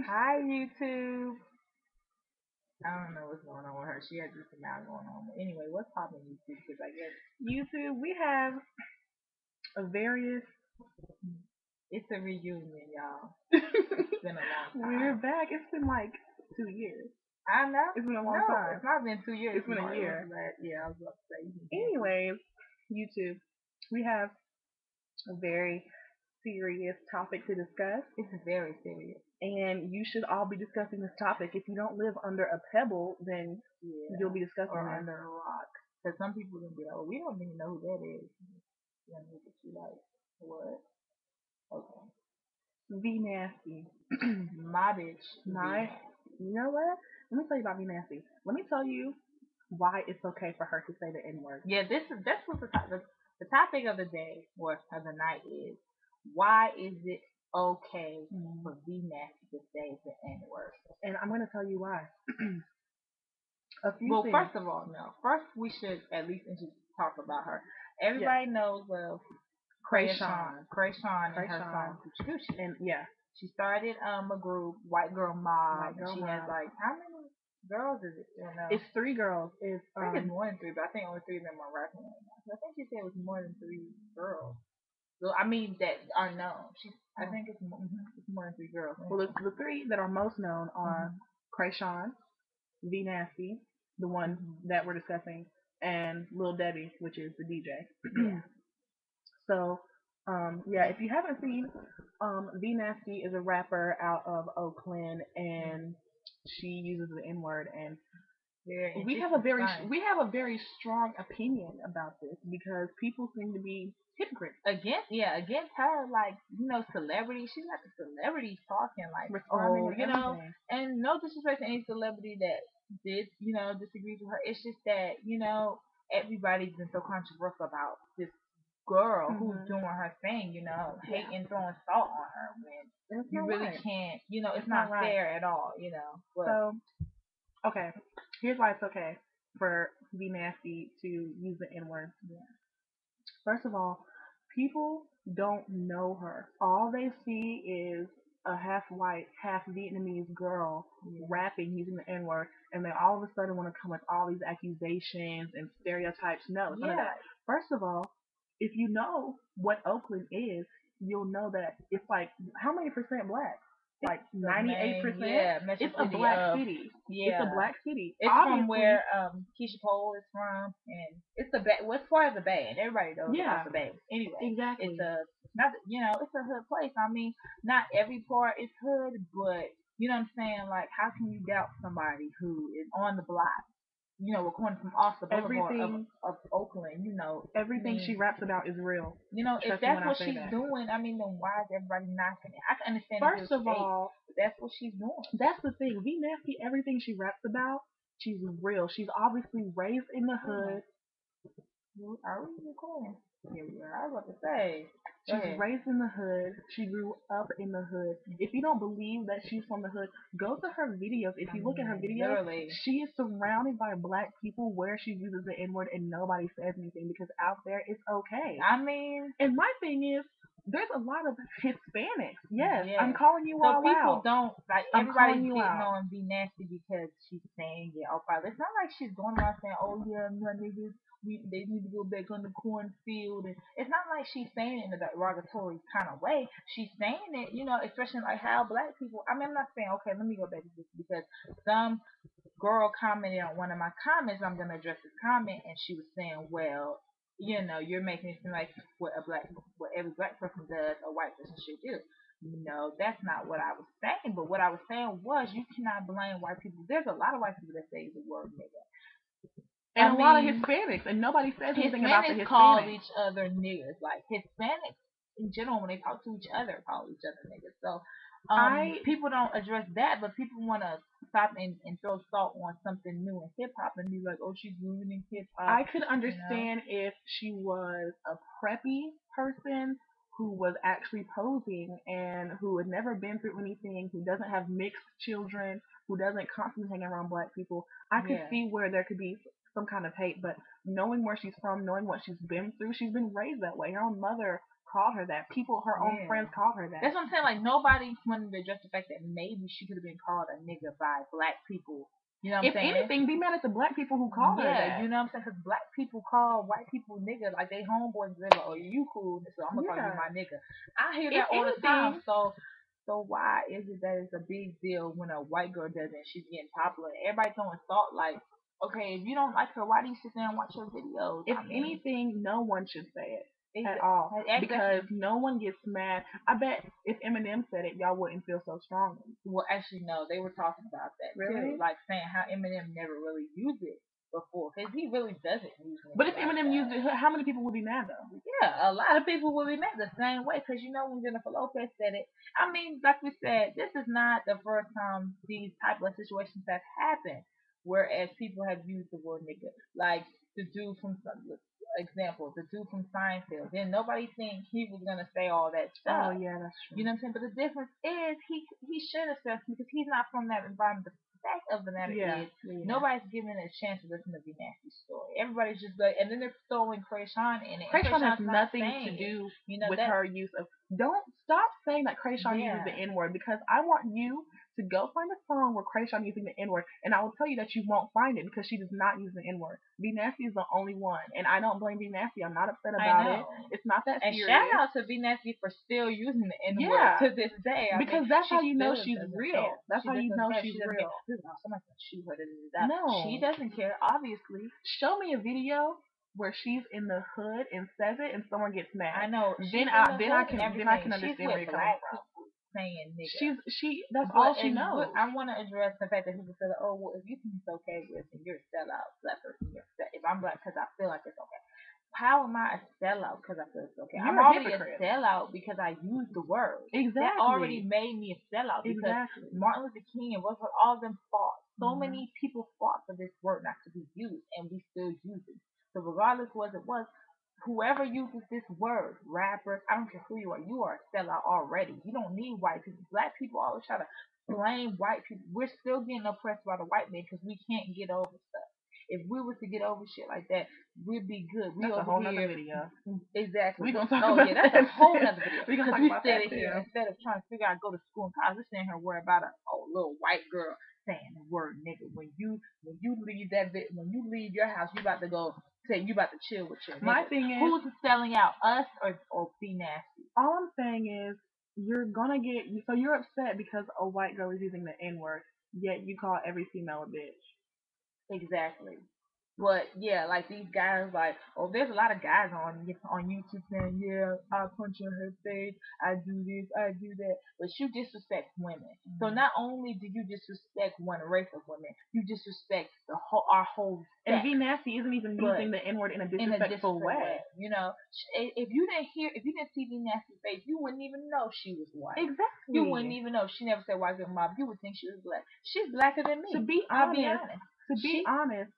Hi, YouTube. I don't know what's going on with her. She has this amount going on. But anyway, what's popping YouTube? Because I guess YouTube, we have a various. it's a reunion, y'all. It's been a long We're time. back. It's been like 2 years. I know. It's been a long No, time. it's not been 2 years. It's been a It was year. yeah, I was about to say. Anyways, YouTube, we have a very serious topic to discuss, It's very serious. and you should all be discussing this topic. If you don't live under a pebble, then Yeah. you'll be discussing Or this. under a rock. Because some people gonna be like, well, we don't even know who that is. You know, look at you like, what? Okay. V Nasty. My bitch. My, you know what? Let me tell you about V Nasty. Let me tell you why it's okay for her to say the N word. Yeah, that's what the topic of the day or of the night is. Why is it okay for V Nasty to say the N word? And I'm going to tell you why. A few Well, things. first of all, no. First, we should at least talk about her. Everybody knows of Krayshawn. Krayshawn and her song Coochie Coochie. And she started a group, White Girl Mob. And she has like how many girls is it? You know? It's 3 girls. I think it's more than three, but I think only three of them are rapping right now. So I think she said it was more than three girls. So I mean that are known. I think it's more than three girls. Well, the three that are most known are Krayshawn, V Nasty, the one that we're discussing, and Lil Debbie, which is the DJ. Yeah. So, yeah, if you haven't seen, V Nasty is a rapper out of Oakland, and she uses the N word, and we have a very strong opinion about this because people seem to be hypocrites Against her, like, celebrity. She's like a celebrity talking, like, responding and no disrespect to any celebrity that did, disagree with her. It's just that, everybody's been so controversial about this girl who's doing her thing, hating, throwing salt on her when you really can't, it's not fair at all, But So, okay, here's why it's okay for Be Nasty to use the N word. First of all, people don't know her. All they see is a half white, half Vietnamese girl rapping using the N word, and they all of a sudden want to come with all these accusations and stereotypes. No, it's none of that. First of all, if you know what Oakland is, you'll know that it's like how many percent black? Like 98%. Yeah, it's a black city. Yeah, it's a black city. It's Obviously, from where Keisha Cole is from, and it's the Bay. What's far as the Bay, and everybody knows about the Bay. Anyway, exactly. It's a not it's a hood place. I mean, not every part is hood, but you know what I'm saying. Like, how can you doubt somebody who is on the block? According from off the boulevard of Oakland, everything she raps about is real. If that's what she's doing, I mean, then why is everybody knocking it? I can understand. First of all, that's what she's doing. That's the thing. V Nasty, everything she raps about, she's real. She's obviously raised in the hood. Are we recording? Yeah, we are. I was about to say. She's raised in the hood. She grew up in the hood. If you don't believe that she's from the hood, go to her videos. If you look at her videos, she is surrounded by black people where she uses the N word and nobody says anything because out there it's okay. I mean, and my thing is, there's a lot of Hispanics. Yes. I'm calling you all out. So people don't like everybody's getting on Be Nasty because she's saying it. It's not like she's going around saying, "Oh yeah, my niggas, they need to go back on the cornfield." And it's not like she's saying it in a derogatory kind of way. She's saying it, especially like how black people. I mean, I'm not saying, okay, let me go back to this because some girl commented on one of my comments. I'm gonna address this comment, and she was saying, "Well, you're making it seem like what every black person does, a white person should do." No, that's not what I was saying. But what I was saying was, you cannot blame white people. There's a lot of white people that say the word nigga. And a lot of Hispanics, and nobody says anything about the Hispanics. Call each other niggas. Like, Hispanics in general, when they talk to each other, call each other niggas. So people don't address that, but people want to stop and throw salt on something new in hip hop and be like, "Oh, she's ruining hip hop." I could understand if she was a preppy person who was actually posing and who had never been through anything, who doesn't have mixed children, who doesn't constantly hang around black people. I could see where there could be some kind of hate, but knowing where she's from, knowing what she's been through, she's been raised that way. Her own mother called her that. People, her own friends called her that. That's what I'm saying. Like, nobody wanted to address the fact that maybe she could have been called a nigga by black people. You know what I'm saying? If anything, be mad at the black people who call her that. Yeah, you know what I'm saying? Because black people call white people nigga. Like, they homeboys, they're like, oh, you cool, so I'm going to call you my nigga. I hear that all the time. So why is it that it's a big deal when a white girl does it and she's getting popular? Everybody throwing salt like, okay, if you don't like her, why do you sit there and watch her videos? If anything, no one should say it. At all, because no one gets mad. I bet if Eminem said it, y'all wouldn't feel so strongly. Well, actually, no, they were talking about that too, like saying how Eminem never really used it before, because he really doesn't use it. But if Eminem used it, how many people would be mad though? Yeah, a lot of people would be mad the same way, because you know when Jennifer Lopez said it. I mean, like we said, this is not the first time these type of situations have happened, whereas people have used the word nigga, like the dude from example, the dude from Seinfeld. Then nobody think he was gonna say all that stuff. Oh yeah, that's true. You know what I'm saying? But the difference is he should have said something because he's not from that environment. The fact of the matter is nobody's giving it a chance to listen to the nasty story. Everybody's just like, and then they're throwing Krayshawn in it. Krayshawn has nothing to do with her use of. Don't stop saying that Krayshawn uses the N word, because I want you to go find a song where Krayshawn using the N word, and I will tell you that you won't find it because she does not use the N word. B Nasty is the only one, and I don't blame B Nasty. I'm not upset about it. It's not that serious. And shout out to B Nasty for still using the N word to this day. Because that's how you know she's real. That's how you know she's real. Somebody's gonna shoot her. No, she doesn't care. Obviously, show me a video where she's in the hood and says it, and someone gets mad. I know. Then I can understand where you're coming from. Saying nigga. That's all she knows. I want to address the fact that people say, oh, well, if you think it's okay with and you're a sellout, black person, if I'm black because I feel like it's okay. How am I a sellout because I feel it's okay? I'm already a sellout because I use the word. Exactly. That already made me a sellout because Martin Luther King and Roosevelt, all of them fought. So many people fought for this word not to be used, and we still use it. So regardless of what it was, whoever uses this word, rappers, I don't care who you are a sellout already. You don't need white people. Black people always try to blame white people. We're still getting oppressed by the white man because we can't get over stuff. If we were to get over shit like that, we'd be good. That's a whole nother video. Exactly. We're gonna talk about that's a whole nother video. Because we sit here instead of trying to figure out go to school and college, we're sitting here worry about a little white girl saying the word nigga. When you leave your house, you about to go say you about to chill with your nigga. My thing is, who's selling out, us or B Nasty? All I'm saying is you're gonna get so you're upset because a white girl is using the N word, yet you call every female a bitch. Exactly. But yeah, like these guys, like, oh, there's a lot of guys on YouTube saying, yeah, I punch in her face, I do this, I do that, but you disrespect women. So not only do you disrespect one race of women, you disrespect our whole sex. And B Nasty isn't even using the N word in a disrespectful way. You know, if you didn't see B Nasty's face, you wouldn't even know she was white. Exactly. You wouldn't even know. She never said white girl mob. You would think she was black. She's blacker than me. To be honest,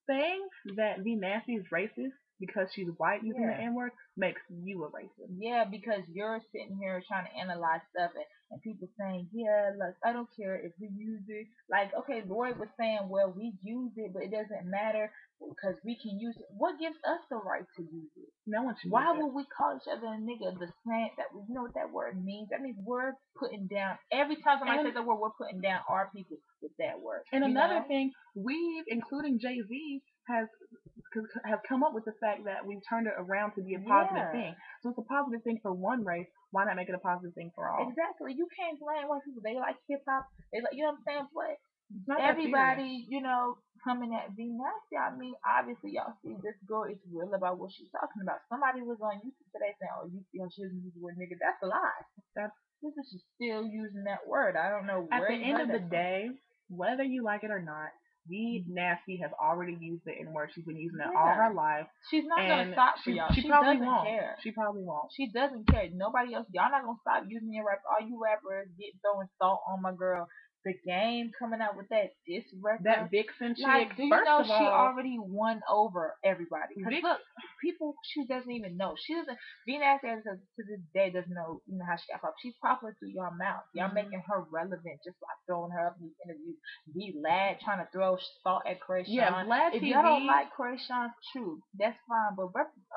saying that B Nasty is racist because she's white using the N word makes you a racist. Yeah, because you're sitting here trying to analyze stuff and people saying, yeah, like, I don't care if we use it. Like, okay, Lloyd was saying, well, we use it, but it doesn't matter because we can use it. What gives us the right to use it? No one should. Why would we call each other a nigga? The slang that you know what that word means? That means we're putting down every time somebody says that word, we're putting down our people with that word. And another thing, we, including Jay-Z, has come up with the fact that we've turned it around to be a positive thing. So it's a positive thing for one race. Why not make it a positive thing for all? Exactly. You can't blame white people. They like hip hop. They like, you know what I'm saying? But everybody, you know, coming at B Nasty. I mean, obviously y'all see this girl is real about what she's talking about. Somebody was on YouTube today saying, "Oh, you see how she doesn't use the word nigga." That's a lie. This is still using that word. I don't know. At the end of the day, whether you like it or not, B Nasty has already used the N word. She's been using it all her life. She's not gonna stop for y'all. She probably doesn't won't. care. She probably won't. She doesn't care. Nobody else. Y'all not gonna stop using your rap. All you rappers get throwing salt on my girl The Game coming out with that diss record. That Vixen Like, chick. do you First know of she all, already won over everybody? Because look, people she doesn't even know. She doesn't. V Nasty to this day doesn't know how she got popular. She's popular through your mouth. Y'all making her relevant just by throwing her up in these interviews. B Lad trying to throw salt at Krayshawn. Yeah, Vlad if TV. y'all don't like Krayshawn's truth, that's fine. But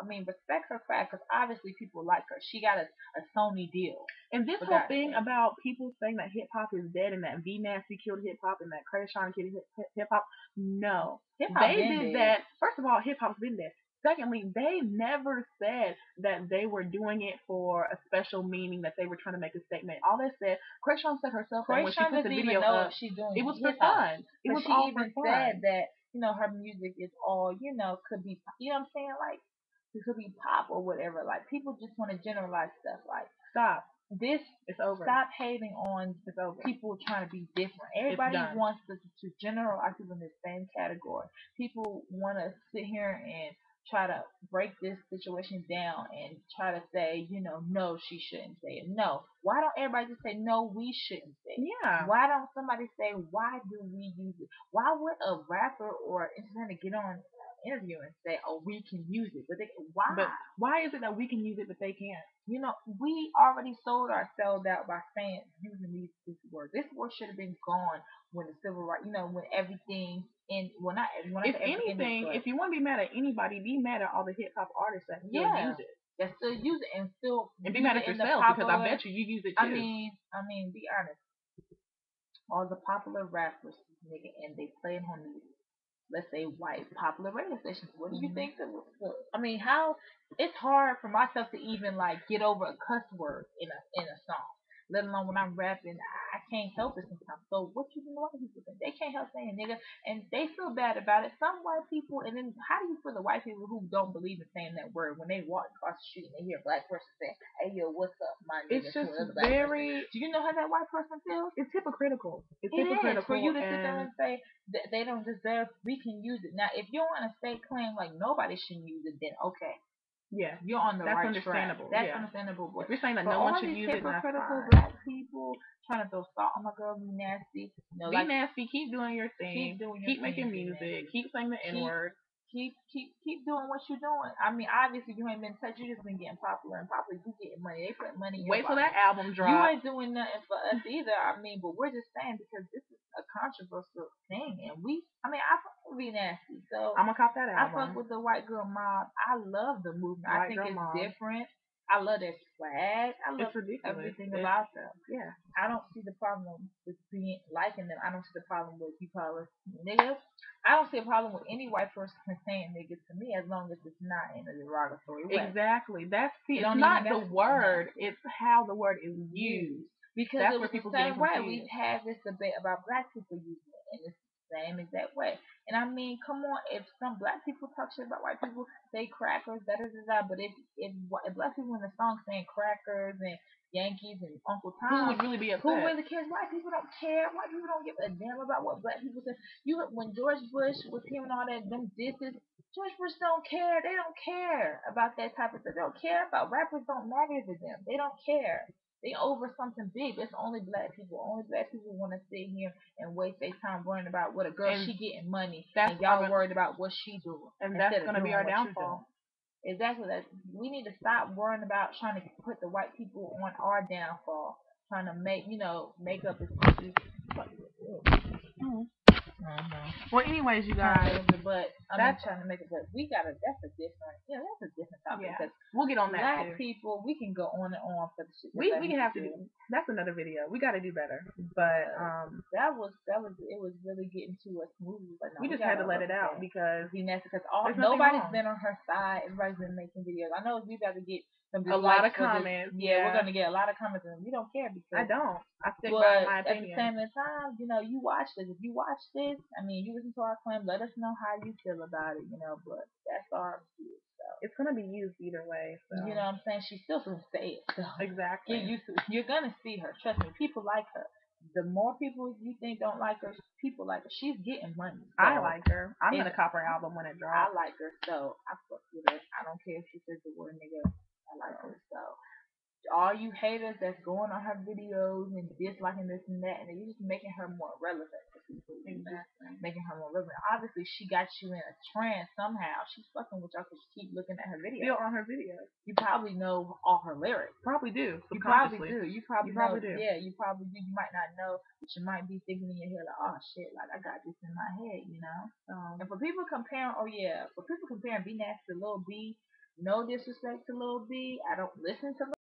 respect her craft because obviously people like her. She got a Sony deal. And this whole thing about people saying that hip hop is dead and that V Nasty killed hip hop and that Krayshawn killed hip hop, no. They did that. First of all, hip hop's been dead. Secondly, they never said that they were doing it for a special meaning, that they were trying to make a statement. All they said, Krayshawn said herself that when she put the video up, it was for fun. It was all for fun. She even said that, her music is all, could be, you know what I'm saying? Like, it could be pop or whatever. Like, people just want to generalize stuff. Like, stop. It's over. Stop hating on people trying to be different. Everybody wants to generalize people in the same category. People want to sit here and try to break this situation down and try to say, no, she shouldn't say it. No. Why don't everybody just say, no, we shouldn't say it? Yeah. Why don't somebody say, why do we use it? Why would a rapper or entertainer get on an interview and say, oh, we can use it? Why? But why is it that we can use it but they can't? We already sold ourselves out by saying using this word. This word should have been gone when the civil rights, when everything if anything, if you want to be mad at anybody, be mad at all the hip hop artists that still use it. That still use it and still be mad at yourself because I bet you use it too. I mean, be honest. All the popular rappers, nigga, and they playing on these, let's say, white popular radio stations. What do you think? How it's hard for myself to even like get over a cuss word in a song, let alone when I'm rapping. I can't help it sometimes. So what you know? White people think they can't help saying nigga, and they feel bad about it. Some white people, and then how do you feel the white people who don't believe in saying that word when they walk across the street and they hear a black person say, "Hey yo, what's up, my nigga?" It's just very. Do you know how that white person feels? It's hypocritical. It's hypocritical for you to sit there and say that they don't deserve. We can use it now. If you want to stake claim like nobody should use it, then okay. Yeah, you're on the that's right understandable. track. That's understandable. But if you're saying that no one should use it, that's hypocritical black people trying to throw salt on my girl, be nasty. Be nasty. Keep doing your thing. Keep making music. Keep saying the N word. Keep doing what you're doing. Obviously you ain't been touched. You just been getting popular, and popular you getting money. They put money in your Wait till that album drops. You ain't doing nothing for us either. But we're just saying because this is a controversial thing, and I fuck with Be Nasty, so I'm gonna cop that album. I fuck with the White Girl Mob. I love the movement. I think it's different. I love their swag. I love everything about them. Yeah. I don't see the problem with liking them. I don't see the problem with you call us niggas. I don't see a problem with any white person saying niggas to me as long as it's not in a derogatory way. Exactly. It's not the word, it's how the word is used. Because that's where people get confused. We've had this debate about black people using it, and it's the same exact way. And come on, if some black people talk shit about white people, say crackers, but if black people in the song saying crackers and Yankees and Uncle Tom, who would really be upset? Who really cares? White people don't care. White people don't give a damn about what black people say. When George Bush was hearing all that them disses, George Bush don't care. They don't care about that type of stuff. They don't care about rappers. Don't matter to them. They don't care. They over something big. It's only black people. Only black people want to sit here and waste their time worrying about what a girl she getting money, and y'all worried about what she doing. And that's gonna be our downfall. Exactly. That we need to stop worrying about trying to put the white people on our downfall, trying to make up excuses. Well, anyways, you guys, but I'm trying to make it. But that's a different topic. Yeah, we'll get on that. Black people, we can go on and on for the shit. We can have to do. That's another video. We got to do better. But it was really getting to us smoothly. But no, we just had to let it out because nobody's been on her side. Everybody's been making videos. I know we got to get a lot of comments. Yeah, we're gonna get a lot of comments, and we don't care because I don't. I stick by my opinion. At the same time, you watch this. If you watch this, you listen to our claim. Let us know how you feel about it. But that's our view. So it's gonna be used either way. So. You know what I'm saying? She's still gonna say it. So exactly. Get used to it. You're gonna see her. Trust me. People like her. The more people you think don't like her, people like her. She's getting money. So I like her. I'm gonna cop her album when it drops. I like her, so I fuck with her. I don't care if she says the word nigga. I like her, so all you haters that's going on her videos and disliking this and that, and you're just making her more relevant to people. Exactly. Making her more relevant. Obviously, she got you in a trance somehow. She's fucking with y'all because you keep looking at her videos. Still on her videos. You probably know all her lyrics. Probably do. You probably Subconsciously. do. You probably do. Yeah, you probably do. You might not know, but you might be thinking in your head like, oh shit, like I got this in my head, you know. And for people comparing, for people comparing B Nasty to Lil B, no disrespect to Lil B, I don't listen to